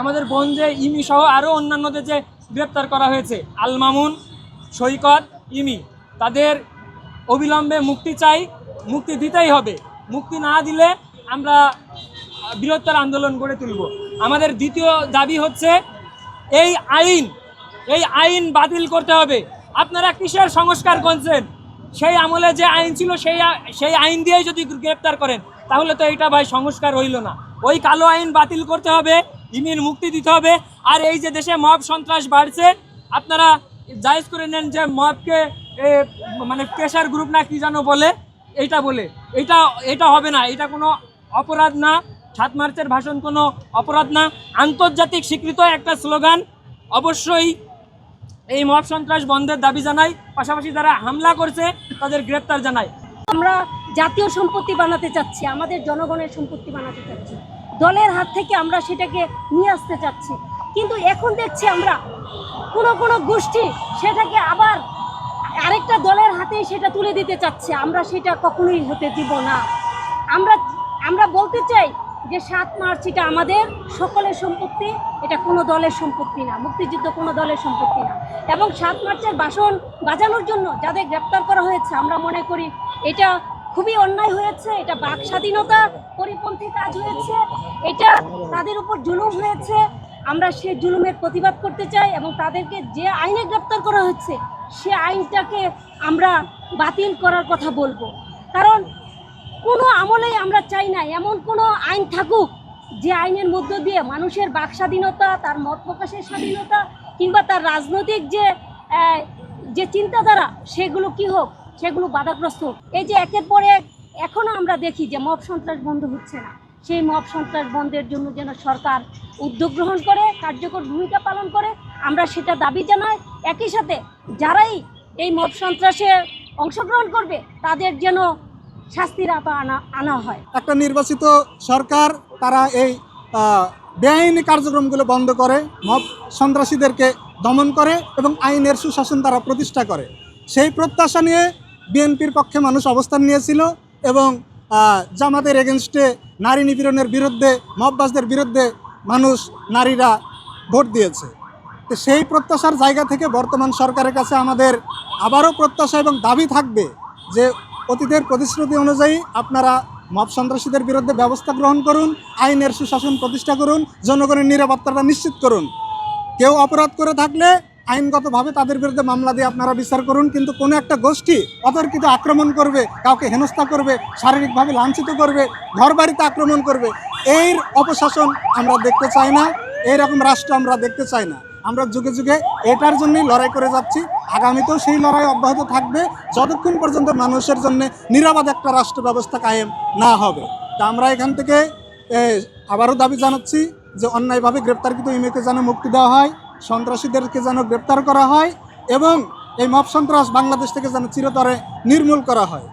আমাদের বোনজে ইমি সহ আরও অন্যান্যদের যে গ্রেপ্তার করা হয়েছে, আল মামুন, সৈকত, ইমি, তাদের অবিলম্বে মুক্তি চাই, মুক্তি দিতেই হবে। মুক্তি না দিলে আমরা বৃহত্তর আন্দোলন গড়ে তুলব। আমাদের দ্বিতীয় দাবি হচ্ছে এই আইন বাতিল করতে হবে। আপনারা কিসের সংস্কার করছেন? সেই আমলে যে আইন ছিল সেই আইন দিয়েই যদি গ্রেপ্তার করেন তাহলে তো এটা ভাই সংস্কার হইল না। ওই কালো আইন বাতিল করতে হবে, ইমির মুক্তি দিতে হবে। আর এই যে দেশে মব সন্ত্রাস বাড়ছে, আপনারা জায়েজ করে নেন যে মবকে মানে প্রেশার গ্রুপ না কি যেন বলে, এটা হবে না। এটা কোনো অপরাধ না। ৭ মার্চের ভাষণ কোনো অপরাধ না, আন্তর্জাতিক স্বীকৃত একটা স্লোগান। অবশ্যই এই মব সন্ত্রাস বন্ধের দাবি জানাই, পাশাপাশি যারা হামলা করছে তাদের গ্রেপ্তার জানাই। আমরা জাতীয় সম্পত্তি বানাতে চাচ্ছি, আমাদের জনগণের সম্পত্তি বানাতে চাচ্ছি, দলের হাত থেকে আমরা সেটাকে নিয়ে আসতে চাচ্ছি। কিন্তু এখন দেখছি আমরা কোনো গোষ্ঠী সেটাকে আবার আরেকটা দলের হাতেই সেটা তুলে দিতে চাচ্ছে। আমরা সেটা কখনোই হতে দিব না। আমরা বলতে চাই যে ৭ মার্চ এটা আমাদের সকলের সম্পত্তি, এটা কোনো দলের সম্পত্তি না, মুক্তিযুদ্ধ কোনো দলের সম্পত্তি না। এবং ৭ মার্চের ভাষণ বাজানোর জন্য যাদের গ্রেপ্তার করা হয়েছে, আমরা মনে করি এটা খুবই অন্যায় হয়েছে, এটা বাক স্বাধীনতা পরিপন্থী কাজ হয়েছে, এটা তাদের উপর জুলুম হয়েছে। আমরা সেই জুলুমের প্রতিবাদ করতে চাই এবং তাদেরকে যে আইনে গ্রেপ্তার করা হচ্ছে সে আইনটাকে আমরা বাতিল করার কথা বলবো। কারণ কোনো আমলেই আমরা চাই না এমন কোনো আইন থাকুক যে আইনের মধ্য দিয়ে মানুষের বাক স্বাধীনতা, তার মত প্রকাশের স্বাধীনতা কিংবা তার রাজনৈতিক যে চিন্তাধারা সেগুলো কি হোক, সেগুলো বাধাগ্রস্ত হোক। এই যে একের পর এক এখনও আমরা দেখি যে মব সন্ত্রাস বন্ধ হচ্ছে না, সেই মব সন্ত্রাস বন্ধের জন্য যেন সরকার উদ্যোগ গ্রহণ করে, কার্যকর ভূমিকা পালন করে, আমরা সেটা দাবি জানাই। একই সাথে যারাই এই মব সন্ত্রাসে অংশগ্রহণ করবে তাদের যেন শাস্তির আওতায় আনা হয়। একটা নির্বাচিত সরকার তারা এই বেআইনি কার্যক্রমগুলো বন্ধ করে, মব সন্ত্রাসীদেরকে দমন করে এবং আইনের সুশাসন তারা প্রতিষ্ঠা করে। সেই প্রত্যাশা নিয়ে বিএনপির পক্ষে মানুষ অবস্থান নিয়েছিল এবং জামাতের এগেনস্টে নারী নিপীড়নের বিরুদ্ধে, মববাজদের বিরুদ্ধে নারীরা ভোট দিয়েছে। তো সেই প্রত্যাশার জায়গা থেকে বর্তমান সরকারের কাছে আমাদের আবারও প্রত্যাশা এবং দাবি থাকবে যে অতীতের প্রতিশ্রুতি অনুযায়ী আপনারা মব সন্ত্রাসীদের বিরুদ্ধে ব্যবস্থা গ্রহণ করুন, আইনের সুশাসন প্রতিষ্ঠা করুন, জনগণের নিরাপত্তাটা নিশ্চিত করুন। কেউ অপরাধ করে থাকলে আইনগতভাবে তাদের বিরুদ্ধে মামলা দিয়ে আপনারা বিচার করুন। কিন্তু কোনো একটা গোষ্ঠী অতর্কিত আক্রমণ করবে, কাউকে হেনস্থা করবে, শারীরিকভাবে লাঞ্ছিত করবে, ঘরবাড়িতে আক্রমণ করবে, এর অপশাসন আমরা দেখতে চাই না, এইরকম রাষ্ট্র আমরা দেখতে চাই না। আমরা যুগে যুগে এটার জন্যই লড়াই করে যাচ্ছি, আগামীতেও সেই লড়াই অব্যাহত থাকবে যতক্ষণ পর্যন্ত মানুষের জন্য নিরাপদ একটা রাষ্ট্র ব্যবস্থা কায়েম না হবে। তা আমরা এখান থেকে আবারও দাবি জানাচ্ছি যে অন্যায়ভাবে গ্রেপ্তারকৃত ইমেকে যেন মুক্তি দেওয়া হয়, সন্ত্রাসীদেরকে যেন গ্রেপ্তার করা হয় এবং এই মব সন্ত্রাস বাংলাদেশ থেকে যেন চিরতরে নির্মূল করা হয়।